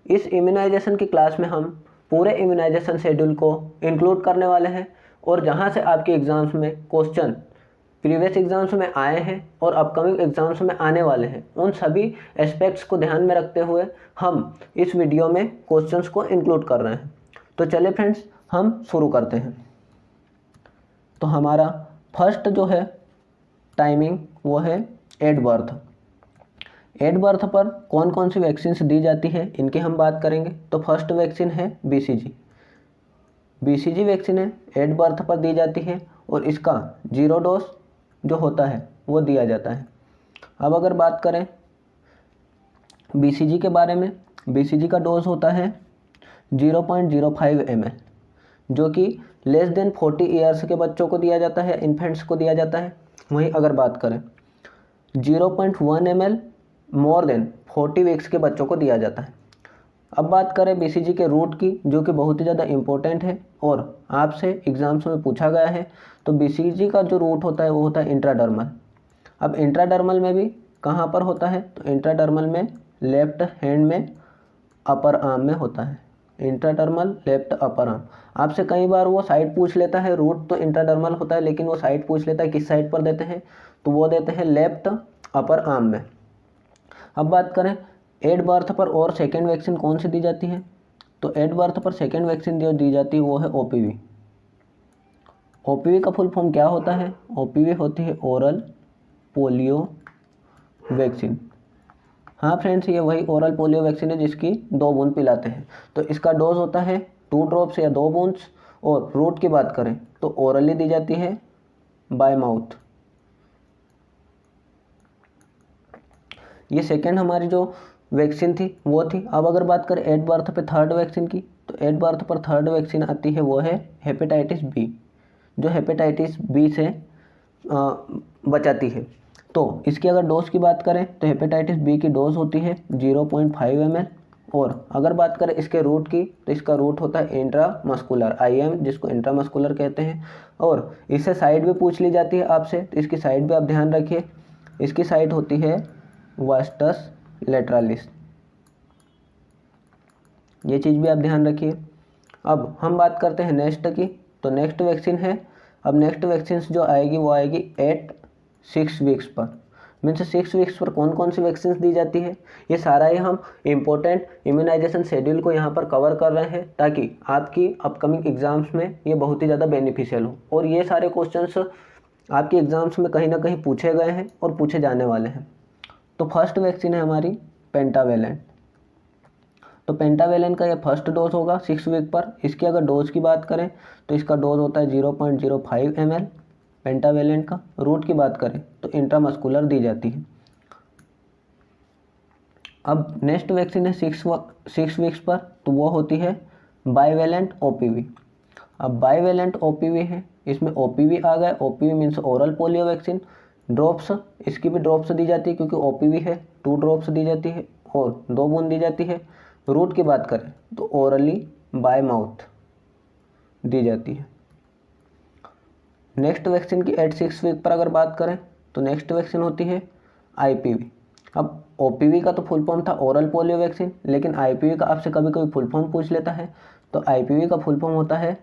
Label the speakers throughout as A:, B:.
A: इस इम्यूनाइजेशन की क्लास में हम पूरे इम्यूनाइजेशन शेड्यूल को इंक्लूड करने वाले हैं और जहां से आपके एग्ज़ाम्स में क्वेश्चन प्रीवियस एग्ज़ाम्स में आए हैं और अपकमिंग एग्ज़ाम्स में आने वाले हैं, उन सभी एस्पेक्ट्स को ध्यान में रखते हुए हम इस वीडियो में क्वेश्चंस को इंक्लूड कर रहे हैं। तो चलिए फ्रेंड्स, हम शुरू करते हैं। तो हमारा फर्स्ट जो है टाइमिंग वो है एट बर्थ। एट बर्थ पर कौन कौन सी वैक्सीन्स दी जाती है इनकी हम बात करेंगे। तो फर्स्ट वैक्सीन है बीसीजी। बीसीजी वैक्सीन है एट बर्थ पर दी जाती है और इसका 0 डोज जो होता है वो दिया जाता है। अब अगर बात करें बीसीजी के बारे में, बीसीजी का डोज होता है 0.05 ml, जो कि लेस देन 40 ईयर्स के बच्चों को दिया जाता है, इन्फेंट्स को दिया जाता है। वहीं अगर बात करें 0.1 ml मोर देन 40 वीक्स के बच्चों को दिया जाता है। अब बात करें बीसीजी के रूट की, जो कि बहुत ही ज़्यादा इम्पोर्टेंट है और आपसे एग्जाम्स में पूछा गया है। तो बीसीजी का जो रूट होता है वो होता है इंट्राडर्मल। अब इंट्राडर्मल में भी कहाँ पर होता है? तो इंट्राडर्मल में लेफ्ट हैंड में अपर आर्म में होता है। Intradermal left upper arm. आपसे कई बार वो साइड पूछ लेता है, रूट तो इंट्राडर्मल होता है लेकिन वो साइड पूछ लेता है किस साइड पर देते हैं, तो वो देते हैं लेफ्ट अपर आर्म में। अब बात करें एट बर्थ पर और सेकेंड वैक्सीन कौन सी दी जाती है? तो एट बर्थ पर सेकेंड वैक्सीन जो दी जाती है वो है ओपीवी। ओपीवी का फुल फॉर्म क्या होता है? ओपीवी होती है ओरल पोलियो वैक्सीन। हाँ फ्रेंड्स, ये वही ओरल पोलियो वैक्सीन है जिसकी 2 बूंद पिलाते हैं। तो इसका डोज होता है 2 ड्रॉप्स या 2 बूंद्स। और रूट की बात करें तो ओरली दी जाती है बाय माउथ। ये सेकेंड हमारी जो वैक्सीन थी वो थी। अब अगर बात करें एट बर्थ पे थर्ड वैक्सीन की, तो एट बर्थ पर थर्ड वैक्सीन आती है वो है हेपेटाइटिस बी, जो हेपेटाइटिस बी से बचाती है। तो इसकी अगर डोज की बात करें तो हेपेटाइटिस बी की डोज होती है 0.5 ml। और अगर बात करें इसके रूट की, तो इसका रूट होता है इंट्रामस्कुलर, IM जिसको इंट्रामस्कुलर कहते हैं। और इससे साइड भी पूछ ली जाती है आपसे, तो इसकी साइड भी आप ध्यान रखिए। इसकी साइड होती है वास्टस लेटरालिस, ये चीज़ भी आप ध्यान रखिए। अब हम बात करते हैं नेक्स्ट की। तो नेक्स्ट वैक्सीन है, अब नेक्स्ट वैक्सीन जो आएगी वो आएगी एट 6 वीक्स पर। मीन्स 6 वीक्स पर कौन कौन सी वैक्सीन दी जाती है, ये सारा ही हम इम्पोर्टेंट इम्यूनाइजेशन शेड्यूल को यहाँ पर कवर कर रहे हैं ताकि आपकी अपकमिंग एग्जाम्स में ये बहुत ही ज़्यादा बेनिफिशियल हो। और ये सारे क्वेश्चंस आपके एग्जाम्स में कहीं ना कहीं पूछे गए हैं और पूछे जाने वाले हैं। तो फर्स्ट वैक्सीन है हमारी पेंटावेलेंट। तो पेंटावेलेंट का ये फर्स्ट डोज होगा 6 वीक पर। इसकी अगर डोज की बात करें तो इसका डोज होता है 0.05 ml पेंटावेलेंट का। रूट की बात करें तो इंट्रामस्कुलर दी जाती है। अब नेक्स्ट वैक्सीन है 6 वीक्स पर, तो वो होती है बाईवेलेंट ओपीवी। अब बाईवेलेंट ओपीवी है, इसमें ओपीवी आ गए। OPV means oral polio vaccine. Drops, इसकी भी ड्रॉप्स दी जाती है क्योंकि ओपीवी है। 2 ड्रॉप्स दी जाती है और 2 बूंद दी जाती है। रूट की बात करें तो ओरली बाय माउथ दी जाती है। नेक्स्ट वैक्सीन की एट 6 वीक पर अगर बात करें तो नेक्स्ट वैक्सीन होती है आईपीवी। अब ओपीवी का तो फुल फॉर्म था ओरल पोलियो वैक्सीन, लेकिन आईपीवी का आपसे कभी कभी फुल फॉर्म पूछ लेता है। तो आईपीवी का फुल फॉर्म होता है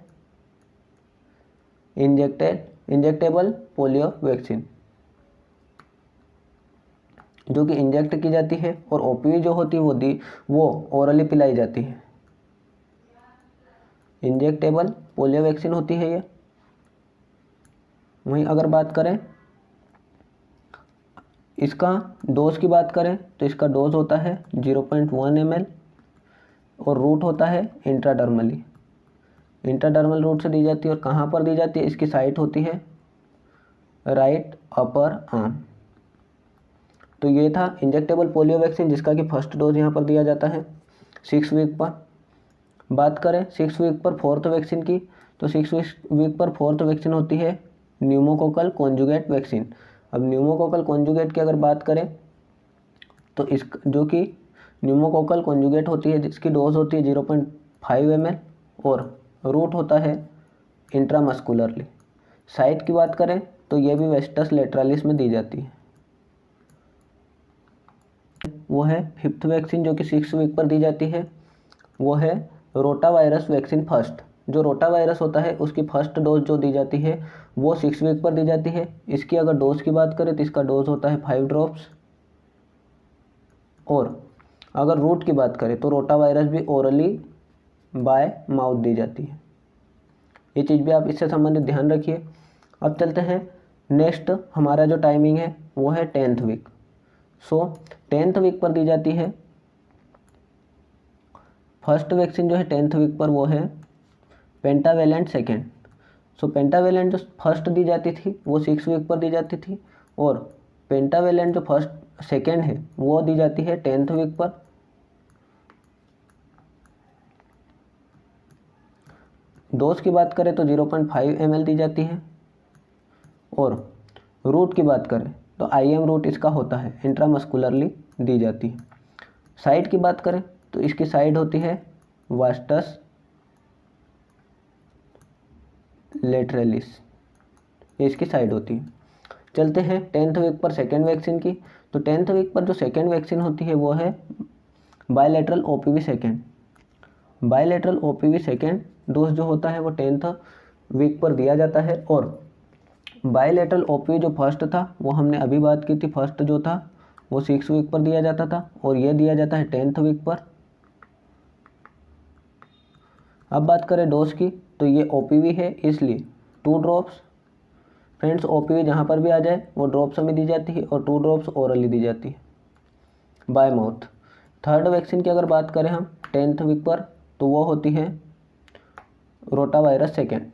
A: इंजेक्टेबल पोलियो वैक्सीन, जो कि इंजेक्ट की जाती है। और ओपीवी जो होती है वो ओरली पिलाई जाती है। इंजेक्टेबल पोलियो वैक्सीन होती है ये। वहीं अगर बात करें इसका डोज की बात करें तो इसका डोज होता है 0.1 ml और रूट होता है इंट्राडर्मली। इंट्राडर्मल रूट से दी जाती है। और कहाँ पर दी जाती है? इसकी साइट होती है राइट अपर आर्म। तो ये था इंजेक्टेबल पोलियो वैक्सीन जिसका कि फर्स्ट डोज यहाँ पर दिया जाता है 6 वीक पर। बात करें 6 वीक पर फोर्थ वैक्सीन की, तो 6 वीक पर फोर्थ वैक्सीन होती है न्यूमोकोकल कॉन्जुगेट वैक्सीन। अब न्यूमोकोकल कॉन्जुगेट की अगर बात करें तो इस जो कि न्यूमोकोकल कॉन्जुगेट होती है जिसकी डोज होती है 0.5 ml और रूट होता है इंट्रामस्कुलरली। साइट की बात करें तो ये भी वेस्टस लेटरालिस में दी जाती है। वो है फिफ्थ वैक्सीन जो कि 6 वीक पर दी जाती है वो है रोटा वायरस वैक्सीन फर्स्ट। जो रोटा वायरस होता है उसकी फर्स्ट डोज जो दी जाती है वो 6 वीक पर दी जाती है। इसकी अगर डोज की बात करें तो इसका डोज होता है 5 ड्रॉप्स। और अगर रूट की बात करें तो रोटा वायरस भी ओरली बाय माउथ दी जाती है। ये चीज़ भी आप इससे संबंधित ध्यान रखिए। अब चलते हैं नेक्स्ट, हमारा जो टाइमिंग है वो है 10th वीक। सो 10th वीक पर दी जाती है फर्स्ट वैक्सीन जो है 10th वीक पर, वो है पेंटावेलेंट सेकेंड। सो पेंटावेलेंट जो फर्स्ट दी जाती थी वो 6 वीक पर दी जाती थी, और पेंटावेलेंट जो फर्स्ट सेकेंड है वो दी जाती है 10th वीक पर। डोज की बात करें तो 0.5 ml दी जाती है। और रूट की बात करें तो IM रूट इसका होता है, इंट्रामस्कुलरली दी जाती है। साइड की बात करें तो इसकी साइड होती है वास्टस लेटरलिस, ये इसकी साइड होती है। चलते हैं 10th वीक पर सेकेंड वैक्सीन की। तो 10th वीक पर जो सेकेंड वैक्सीन होती है वो है bilateral OPV second. Bilateral OPV second dose जो होता है वो 10th वीक पर दिया जाता है। और बायलैटरल OPV जो फर्स्ट था वो हमने अभी बात की थी, फर्स्ट जो था वो 6 वीक पर दिया जाता था, और ये दिया जाता है 10th वीक पर। अब बात करें डोज की तो ये OPV है इसलिए 2 ड्रॉप्स। फ्रेंड्स OPV जहाँ पर भी आ जाए वो ड्रॉप्स में दी जाती है, और 2 ड्रॉप्स ओरली दी जाती है बाय माउथ। थर्ड वैक्सीन की अगर बात करें हम 10th वीक पर तो वो होती है rota virus second.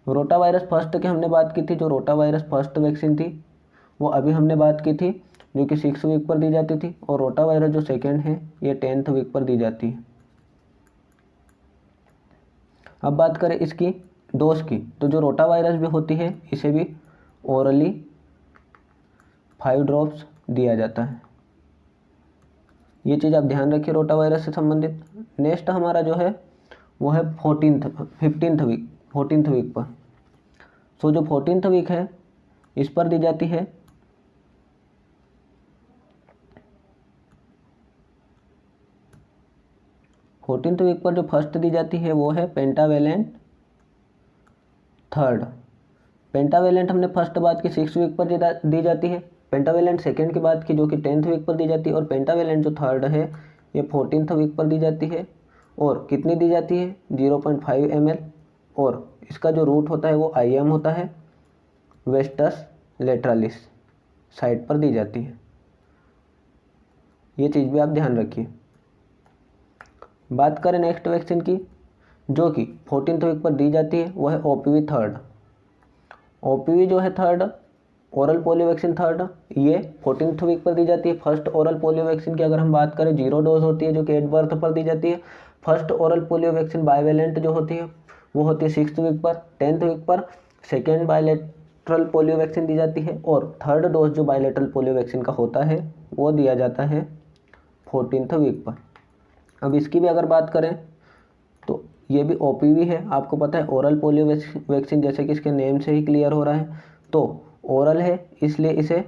A: Rota virus first की हमने बात की थी, जो रोटा वायरस फर्स्ट वैक्सीन थी वो अभी हमने बात की थी, जो कि 6 वीक पर दी जाती थी। और रोटा वायरस जो सेकेंड है ये 10th वीक पर दी जाती है। अब बात करें इसकी डोज की तो जो रोटा वायरस भी होती है इसे भी ओरली 5 ड्रॉप्स दिया जाता है। ये चीज़ आप ध्यान रखिए रोटा वायरस से संबंधित। नेक्स्ट हमारा जो है वो है 15th वीक पर। सो जो 14th वीक है इस पर दी जाती है 14th वीक पर जो फर्स्ट दी जाती है वो है पेंटावेलेंट थर्ड। पेंटावेलेंट हमने फर्स्ट बात की 6 वीक पर दी जाती है। पेंटावेलेंट सेकेंड की बात की जो कि 10th वीक पर दी जाती है। और पेंटावेलेंट जो थर्ड है ये 14th वीक पर दी जाती है। और कितनी दी जाती है 0.5 ml। और इसका जो रूट होता है वो IM होता है, वेस्टस लेटरलिस साइड पर दी जाती है। ये चीज़ भी आप ध्यान रखिए। बात करें नेक्स्ट वैक्सीन की जो कि 14th वीक पर दी जाती है वो है OPV थर्ड। OPV जो है third, oral polio vaccine third, ये 14th वीक पर दी जाती है। फर्स्ट ओरल पोलियो वैक्सीन की अगर हम बात करें 0 डोज होती है जो कि 8 बर्थ पर दी जाती है। First oral polio vaccine bivalent जो होती है वो होती है 6th वीक पर। 10th वीक पर सेकेंड बायलेटरल पोलियो वैक्सीन दी जाती है। और थर्ड डोज जो बायलेटरल पोलियो वैक्सीन का होता है वो दिया जाता है 14th वीक पर। अब इसकी भी अगर बात करें तो ये भी OPV है, आपको पता है ओरल पोलियो वैक्सीन, जैसे कि इसके नेम से ही क्लियर हो रहा है। तो ओरल है इसलिए इसे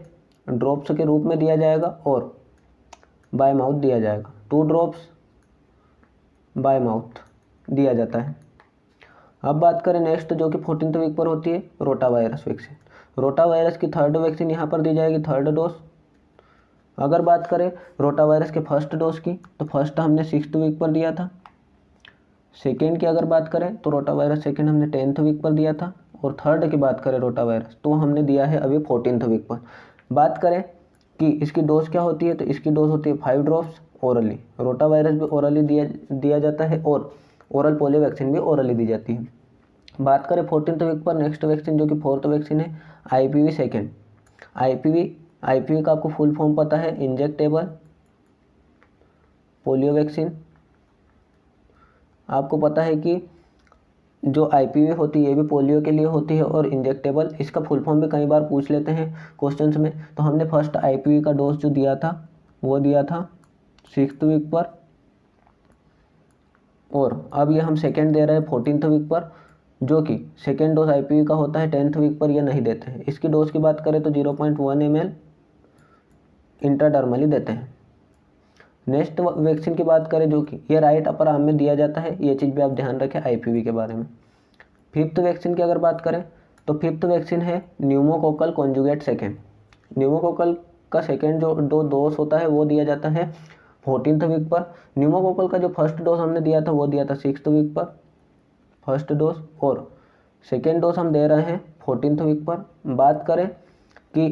A: ड्रॉप्स के रूप में दिया जाएगा और बाय माउथ दिया जाएगा। 2 ड्रॉप्स बाय माउथ दिया जाता है। अब बात करें नेक्स्ट जो कि 14th वीक पर होती है rota virus vaccine. Rota virus की थर्ड वैक्सीन यहाँ पर दी जाएगी, थर्ड डोज। अगर बात करें रोटा वायरस के फर्स्ट डोज की तो फर्स्ट हमने 6th वीक पर दिया था। सेकेंड की अगर बात करें तो रोटा वायरस सेकेंड हमने 10th वीक पर दिया था। और थर्ड की बात करें रोटा वायरस तो हमने दिया है अभी 14th वीक पर। बात करें कि इसकी डोज क्या होती है तो इसकी डोज होती है 5 ड्रॉप्स ओरली। रोटा वायरस भी ओरली दिया जाता है और ओरल पोलियो वैक्सीन भी ओरली दी जाती है। बात करें 14th वीक पर नेक्स्ट वैक्सीन जो कि फोर्थ वैक्सीन है IPV सेकेंड। IPV का आपको फुल फॉर्म पता है, इंजेक्टेबल पोलियो वैक्सीन। आपको पता है कि जो IPV होती है ये भी पोलियो के लिए होती है और इंजेक्टेबल, इसका फुल फॉर्म भी कई बार पूछ लेते हैं क्वेश्चंस में। तो हमने फर्स्ट IPV का डोज जो दिया था वो दिया था 6th वीक पर, और अब ये हम सेकेंड दे रहे हैं 14th वीक पर, जो कि सेकेंड डोज IPV का होता है 10th वीक पर, ये नहीं देते हैं। इसकी डोज की बात करें तो 0.1 ml इंट्राडर्मली देते हैं। नेक्स्ट वैक्सीन की बात करें जो कि ये राइट अपर आर्म में दिया जाता है, ये चीज़ भी आप ध्यान रखें IPV के बारे में। फिफ्थ वैक्सीन की अगर बात करें तो फिफ्थ वैक्सीन है न्यूमोकोकल कॉन्जुगेट सेकेंड। न्यूमोकोकल का सेकेंड जो डोज होता है वो दिया जाता है 14th वीक पर। न्यूमोकोकल का जो फर्स्ट डोज हमने दिया था वो दिया था 6th वीक पर फर्स्ट डोज, और सेकेंड डोज हम दे रहे हैं 14th वीक पर। बात करें कि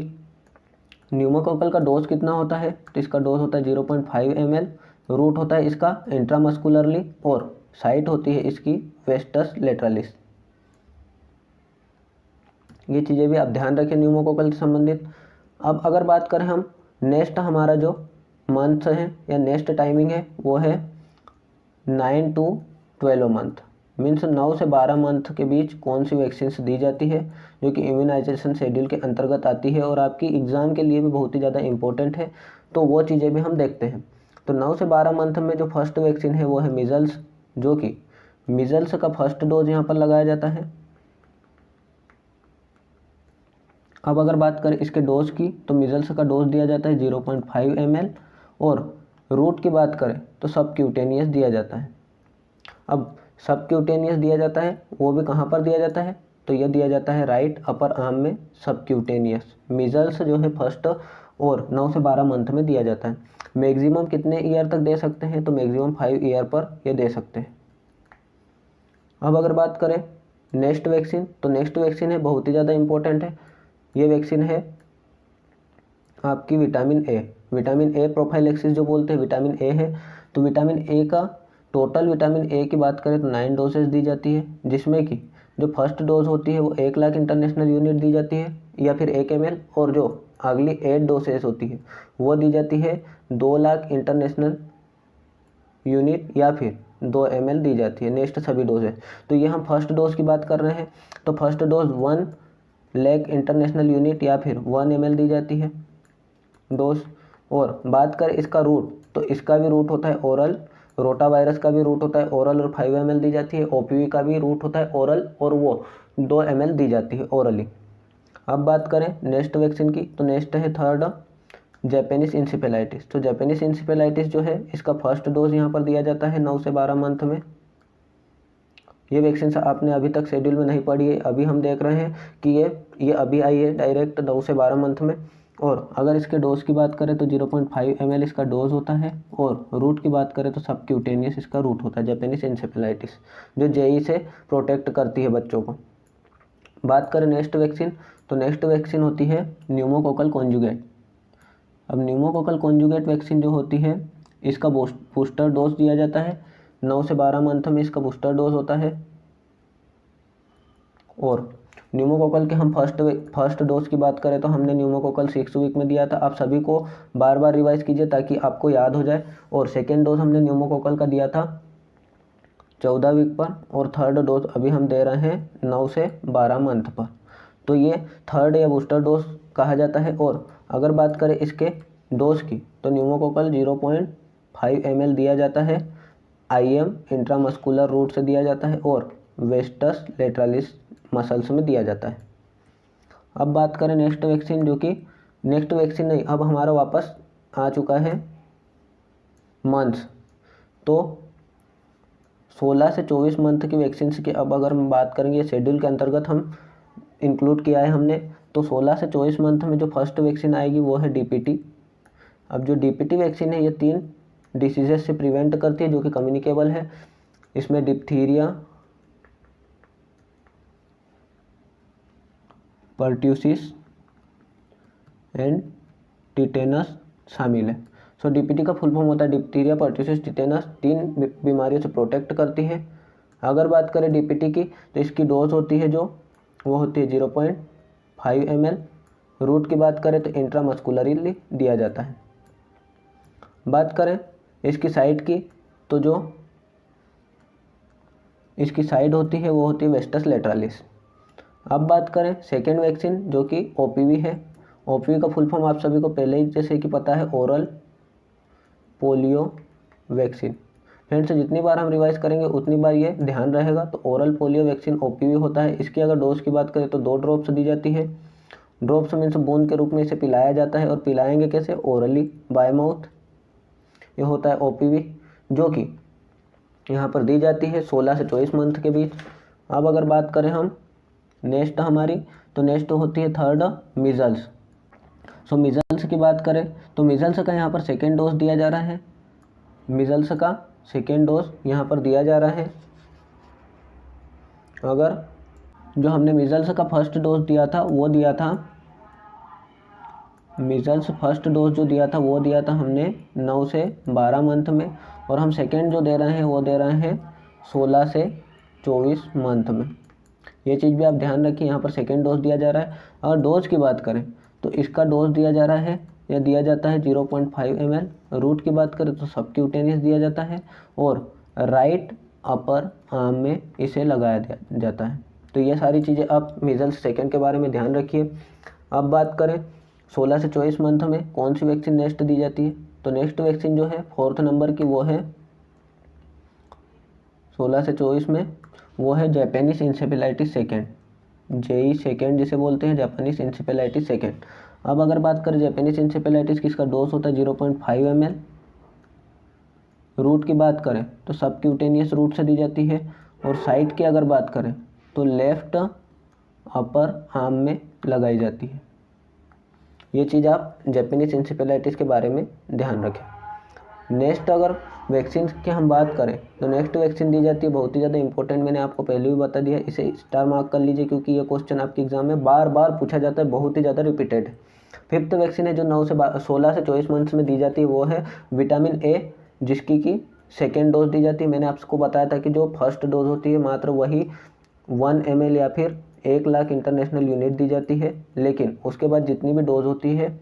A: न्यूमोकोकल का डोज कितना होता है, तो इसका डोज होता है 0.5 ml, रूट होता है इसका इंट्रामस्कुलरली, और साइट होती है इसकी वेस्टस लेटरलिस। ये चीज़ें भी आप ध्यान रखें न्यूमोकोकल से संबंधित। अब अगर बात करें हम नेक्स्ट हमारा जो मंथ है या नेक्स्ट टाइमिंग है वो है 9 to 12 मंथ, मीन्स 9 से 12 मंथ के बीच कौन सी वैक्सीन दी जाती है जो कि इम्यूनाइजेशन शेड्यूल के अंतर्गत आती है और आपकी एग्ज़ाम के लिए भी बहुत ही ज़्यादा इंपॉर्टेंट है, तो वो चीज़ें भी हम देखते हैं। तो 9 से 12 मंथ में जो फर्स्ट वैक्सीन है वो है मीज़ल्स, जो कि मीज़ल्स का फर्स्ट डोज यहाँ पर लगाया जाता है। अब अगर बात करें इसके डोज की तो मीज़ल्स का डोज दिया जाता है 0.5 ml, और रूट की बात करें तो सबक्यूटेनियस दिया जाता है। अब सबक्यूटेनियस दिया जाता है वो भी कहाँ पर दिया जाता है, तो यह दिया जाता है राइट अपर आर्म में सबक्यूटेनियस। मीज़ल्स जो है फर्स्ट और 9 से 12 मंथ में दिया जाता है। मैक्सिमम कितने ईयर तक दे सकते हैं, तो मैक्सिमम 5 ईयर पर ये दे सकते हैं। अब अगर बात करें नेक्स्ट वैक्सीन, तो नेक्स्ट वैक्सीन है बहुत ही ज़्यादा इंपॉर्टेंट है। ये वैक्सीन है आपकी vitamin A. Vitamin A prophylaxis जो बोलते हैं विटामिन ए है, तो विटामिन ए का टोटल विटामिन ए की बात करें तो 9 डोसेज दी जाती है, जिसमें कि जो फर्स्ट डोज होती है वो 1 लाख इंटरनेशनल यूनिट दी जाती है या फिर 1 ml, और जो अगली 8 डोसेज होती है वो दी जाती है 2 लाख इंटरनेशनल यूनिट या फिर 2 ml दी जाती है। नेक्स्ट सभी डोज है, तो ये हम फर्स्ट डोज की बात कर रहे हैं, तो first dose 1 lakh international unit या फिर 1 ml दी जाती है डोज। और बात करें इसका रूट, तो इसका भी रूट होता है ओरल, रोटा वायरस का भी रूट होता है ओरल और 5 ml दी जाती है। OPV का भी रूट होता है ओरल और वो 2 ml दी जाती है ओरली। अब बात करें नेक्स्ट वैक्सीन की, तो नेक्स्ट है थर्ड जापानीज इंसेफेलाइटिस। तो जापानीज इंसेफेलाइटिस जो है इसका फर्स्ट डोज यहाँ पर दिया जाता है 9 से 12 मंथ में। ये वैक्सीन आपने अभी तक शेड्यूल में नहीं पढ़ी है, अभी हम देख रहे हैं कि ये अभी आई है डायरेक्ट 9 से 12 मंथ में। और अगर इसके डोज की बात करें तो 0.5 ml इसका डोज होता है, और रूट की बात करें तो सबक्यूटेनियस इसका रूट होता है जापानीज इंसेफेलाइटिस, जो जेई से प्रोटेक्ट करती है बच्चों को। बात करें नेक्स्ट वैक्सीन, तो नेक्स्ट वैक्सीन होती है न्यूमोकोकल कॉन्जुगेट। अब न्यूमोकोकल कॉन्जुगेट वैक्सीन जो होती है इसका बूस्टर डोज दिया जाता है 9 से 12 मंथ में, इसका बूस्टर डोज होता है। और न्यूमोकोकल के हम फर्स्ट डोज की बात करें तो हमने न्यूमोकोकल 6 वीक में दिया था। आप सभी को बार बार रिवाइज कीजिए ताकि आपको याद हो जाए। और सेकेंड डोज हमने न्यूमोकोकल का दिया था 14 वीक पर, और थर्ड डोज अभी हम दे रहे हैं 9 से 12 मंथ पर। तो ये थर्ड या बूस्टर डोज कहा जाता है। और अगर बात करें इसके डोज की, तो न्यूमोकोकल 0.5 ml दिया जाता है IM इंट्रामस्कुलर रूट से दिया जाता है, और वेस्टस लेटरलिस मसल्स में दिया जाता है। अब बात करें नेक्स्ट वैक्सीन, जो कि नेक्स्ट वैक्सीन नहीं, अब हमारा वापस आ चुका है मंथ्स, तो 16 से 24 मंथ की वैक्सीन की अब अगर हम बात करेंगे शेड्यूल के अंतर्गत हम इंक्लूड किया है हमने, तो 16 से 24 मंथ में जो फर्स्ट वैक्सीन आएगी वो है DPT। अब जो DPT वैक्सीन है ये 3 डिसीजेस से प्रिवेंट करती है जो कि कम्युनिकेबल है। इसमें डिप्थीरिया, पर्ट्यूसिस एंड टिटेनस शामिल है। सो DPT का फुल फॉर्म होता है डिप्थीरिया, पर्ट्यूसिस, टिटेनस। 3 बीमारियों से प्रोटेक्ट करती है। अगर बात करें DPT की, तो इसकी डोज होती है जो वो होती है 0.5 ml। रूट की बात करें तो इंट्रामस्कुलरली दिया जाता है। बात करें इसकी साइट की, तो जो इसकी साइड होती है वो होती है वेस्टस लेटरलिस। अब बात करें सेकेंड वैक्सीन जो कि OPV है। OPV का फुल फॉर्म आप सभी को पहले ही जैसे कि पता है ओरल पोलियो वैक्सीन। फ्रेंड्स जितनी बार हम रिवाइज करेंगे उतनी बार ये ध्यान रहेगा। तो ओरल पोलियो वैक्सीन OPV होता है। इसकी अगर डोज की बात करें तो 2 ड्रॉप्स दी जाती है। ड्रॉप्स मीन्स बूंद के रूप में इसे पिलाया जाता है, और पिलाएंगे कैसे, ओरली बाय माउथ। ये होता है OPV, जो कि यहाँ पर दी जाती है 16 से 24 मंथ के बीच। अब अगर बात करें हम नेक्स्ट हमारी, तो नेक्स्ट होती है थर्ड मीजल्स। सो मीजल्स की बात करें तो मीजल्स का यहाँ पर सेकेंड डोज दिया जा रहा है, मीजल्स का सेकेंड डोज यहाँ पर दिया जा रहा है। अगर जो हमने मीजल्स का फर्स्ट डोज दिया था वो दिया था, मीजल्स फर्स्ट डोज जो दिया था वो दिया था हमने 9 से 12 मंथ में, और हम सेकेंड जो दे रहे हैं वो दे रहे हैं 16 से 24 मंथ में। ये चीज़ भी आप ध्यान रखिए, यहाँ पर सेकेंड डोज दिया जा रहा है। और डोज की बात करें तो इसका डोज दिया जा रहा है या दिया जाता है 0.5 ml। रूट की बात करें तो सबक्यूटेनियस दिया जाता है और राइट अपर आर्म में इसे लगाया जाता है। तो ये सारी चीज़ें आप मीजल्स सेकेंड के बारे में ध्यान रखिए। अब बात करें 16 से 24 मंथ में कौन सी वैक्सीन नेक्स्ट दी जाती है, तो नेक्स्ट वैक्सीन जो है 4th नंबर की वो है 16 से 24 में, वो है Japanese encephalitis second, JE second जिसे बोलते हैं, जापानीज इंसेफेलाइटिस सेकेंड। अब अगर बात करें जापानीज इंसेफेलाइटिस की, इसका डोज होता है 0.5 ml। रूट की बात करें तो सबक्यूटेनियस रूट से दी जाती है, और साइट की अगर बात करें तो लेफ्ट अपर आर्म में लगाई जाती है। ये चीज़ आप जापानीज इंसेफेलाइटिस के बारे में ध्यान रखें। नेक्स्ट अगर वैक्सीन की हम बात करें तो नेक्स्ट वैक्सीन दी जाती है, बहुत ही ज़्यादा इंपॉर्टेंट, मैंने आपको पहले भी बता दिया, इसे स्टार मार्क कर लीजिए क्योंकि ये क्वेश्चन आपके एग्जाम में बार बार पूछा जाता है, बहुत ही ज़्यादा रिपीटेड है। 5th वैक्सीन है जो 16 से 24 मंथ्स में दी जाती है, वो है विटामिन A, जिसकी कि सेकेंड डोज दी जाती है। मैंने आपको बताया था कि जो फर्स्ट डोज होती है मात्र वही 1 ml या फिर 1 लाख इंटरनेशनल यूनिट दी जाती है, लेकिन उसके बाद जितनी भी डोज होती है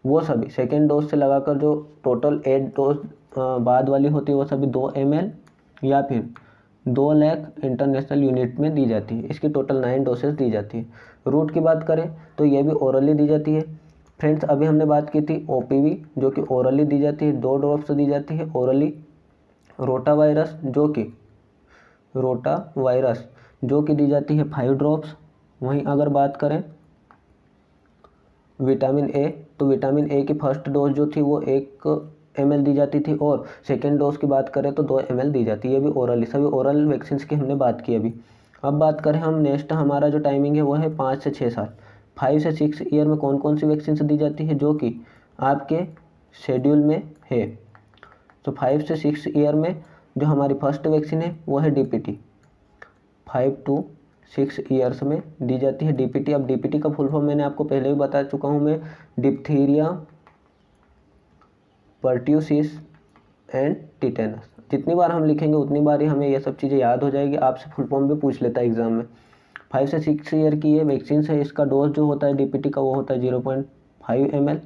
A: वो सभी सेकेंड डोज से लगाकर जो टोटल 8 डोज बाद वाली होती है वो सभी 2 ml या फिर 2 लाख इंटरनेशनल यूनिट में दी जाती है। इसकी टोटल 9 डोसेस दी जाती है। रूट की बात करें तो ये भी ओरली दी जाती है। फ्रेंड्स अभी हमने बात की थी OPV जो कि ओरली दी जाती है, 2 ड्रॉप्स दी जाती है ओरली। रोटा वायरस जो कि दी जाती है 5 ड्रॉप्स। वहीं अगर बात करें विटामिन A, तो विटामिन A की फर्स्ट डोज जो थी वो 1 ml दी जाती थी, और सेकेंड डोज की बात करें तो 2 ml दी जाती है। ये भी ओरली, सभी ओरल वैक्सीन की हमने बात की अभी। अब बात करें हम नेक्स्ट, हमारा जो टाइमिंग है वो है 5 से 6 साल। 5 से 6 ईयर में कौन कौन सी वैक्सीन दी जाती है जो कि आपके शेड्यूल में है। तो 5 से 6 ईयर में जो हमारी फर्स्ट वैक्सीन है वो है DPT, 5 to 6 ईयर्स में दी जाती है DPT। अब DPT का फुल फॉर्म मैंने आपको पहले भी बता चुका हूँ मैं, डिप्थीरिया, पर्ट्यूसिस एंड टिटेनस। जितनी बार हम लिखेंगे उतनी बार ही हमें ये सब चीज़ें याद हो जाएगी। आपसे फुल फॉर्म भी पूछ लेता है एग्जाम में। 5 से 6 ईयर की ये वैक्सीन है, इसका डोज जो होता है DPT का वो होता है 0.5 ml।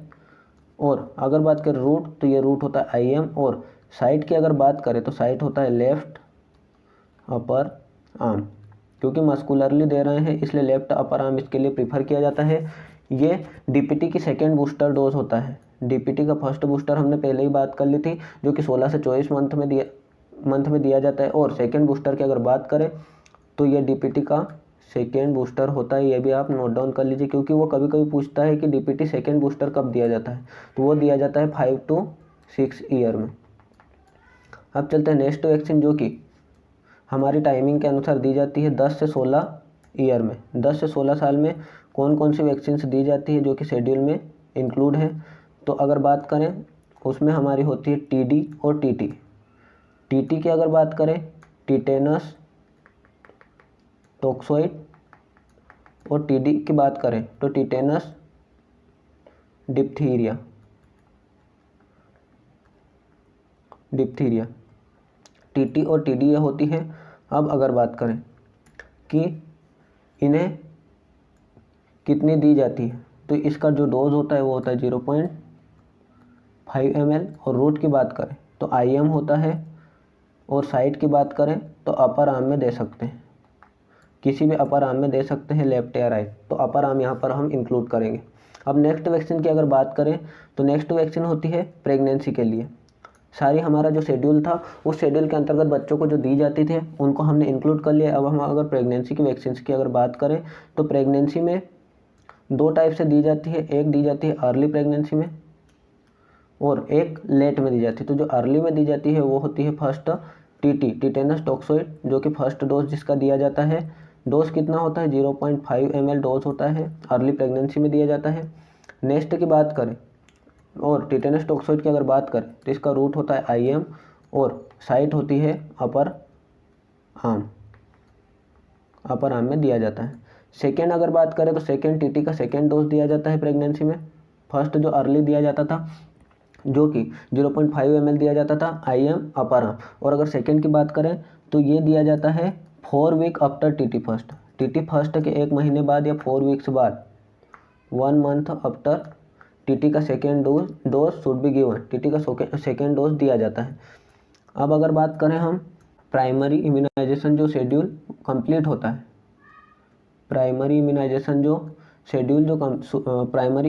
A: और अगर बात करें रूट, तो ये रूट होता है IM। और साइट की अगर बात करें तो साइट होता है लेफ्ट अपर आर्म, क्योंकि मस्कुलरली दे रहे हैं इसलिए लेफ्ट अपर आर्म इसके लिए प्रीफर किया जाता है। ये DPT की सेकेंड बूस्टर डोज होता है। DPT का फर्स्ट बूस्टर हमने पहले ही बात कर ली थी जो कि 16 से 24 मंथ में दिया जाता है, और सेकेंड बूस्टर की अगर बात करें तो ये DPT का सेकेंड बूस्टर होता है। ये भी आप नोट डाउन कर लीजिए क्योंकि वो कभी कभी पूछता है कि DPT सेकेंड बूस्टर कब दिया जाता है, तो वो दिया जाता है 5 to 6 ईयर में। अब चलते हैं नेक्स्ट वैक्सीन जो कि हमारी टाइमिंग के अनुसार दी जाती है 10 से 16 ईयर में। 10 से 16 साल में कौन कौन सी वैक्सीन दी जाती है जो कि शेड्यूल में इंक्लूड है, तो अगर बात करें उसमें हमारी होती है TD और TT। TT की अगर बात करें टिटेनस टॉक्सोइड, और TD की बात करें तो टिटेनस डिप्थीरिया। TT और TD ये होती है। अब अगर बात करें कि इन्हें कितनी दी जाती है, तो इसका जो डोज होता है वो होता है 0.5 ml। और रूट की बात करें तो IM होता है, और साइट की बात करें तो अपर आर्म में दे सकते हैं, किसी भी अपर आर्म में दे सकते हैं, लेफ्ट या राइट। तो अपर आर्म यहाँ पर हम इंक्लूड करेंगे। अब नेक्स्ट वैक्सीन की अगर बात करें तो नेक्स्ट वैक्सीन होती है प्रेगनेंसी के लिए। सारी हमारा जो शेड्यूल था उस शेड्यूल के अंतर्गत बच्चों को जो दी जाती थे उनको हमने इंक्लूड कर लिया। अब हम अगर प्रेगनेंसी की वैक्सीन की अगर बात करें तो प्रेगनेंसी में 2 टाइप से दी जाती है। एक दी जाती है अर्ली प्रेगनेंसी में, और एक लेट में दी जाती है। तो जो अर्ली में दी जाती है वो होती है फर्स्ट टिटेनस टॉक्सोइड, जो कि फर्स्ट डोज जिसका दिया जाता है। डोज कितना होता है? 0.5 ml डोज होता है, अर्ली प्रेगनेंसी में दिया जाता है। नेक्स्ट की बात करें और टिटेनस टॉक्सोइड की अगर बात करें तो इसका रूट होता है IM और साइट होती है अपर आर्म में दिया जाता है। सेकेंड अगर बात करें तो सेकेंड TT का सेकेंड डोज दिया जाता है प्रेगनेंसी में। फर्स्ट जो अर्ली दिया जाता था जो कि 0.5 ml दिया जाता था IM अपर आर्म, और अगर सेकेंड की बात करें तो ये दिया जाता है 4 वीक आफ्टर TT फर्स्ट के 1 महीने बाद या 4 वीक्स बाद, 1 मंथ आफ्टर TT का second dose should be given. TT का सेकेंड डोज दिया जाता है। अब अगर बात करें हम प्राइमरी इम्यूनाइजेशन जो शेड्यूल कंप्लीट होता है, प्राइमरी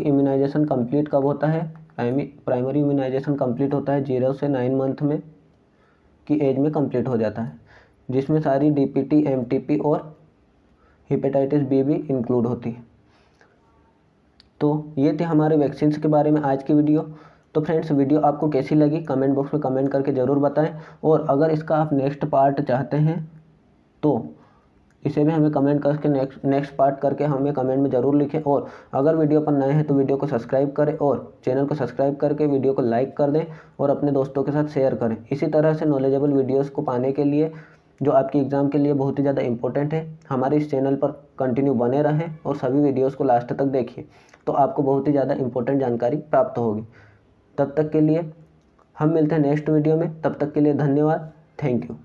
A: इम्यूनाइजेशन कंप्लीट कब होता है? प्राइमरी इम्यूनाइजेशन कंप्लीट होता है 0 से 9 मंथ में की एज में कंप्लीट हो जाता है, जिसमें सारी DPT, MTP और हेपेटाइटिस B भी इंक्लूड होती है। तो ये थे हमारे वैक्सीन्स के बारे में आज की वीडियो। तो फ्रेंड्स, वीडियो आपको कैसी लगी कमेंट बॉक्स में कमेंट करके ज़रूर बताएं, और अगर इसका आप नेक्स्ट पार्ट चाहते हैं तो इसे भी हमें कमेंट करके नेक्स्ट पार्ट करके हमें कमेंट में ज़रूर लिखें। और अगर वीडियो पर नए हैं तो वीडियो को सब्सक्राइब करें और चैनल को सब्सक्राइब करके वीडियो को लाइक कर दें और अपने दोस्तों के साथ शेयर करें। इसी तरह से नॉलेजेबल वीडियोज़ को पाने के लिए जो आपकी एग्ज़ाम के लिए बहुत ही ज़्यादा इंपॉर्टेंट है, हमारे इस चैनल पर कंटिन्यू बने रहें और सभी वीडियोज़ को लास्ट तक देखिए, तो आपको बहुत ही ज़्यादा इंपॉर्टेंट जानकारी प्राप्त होगी। तब तक के लिए हम मिलते हैं नेक्स्ट वीडियो में। तब तक के लिए धन्यवाद। Thank you.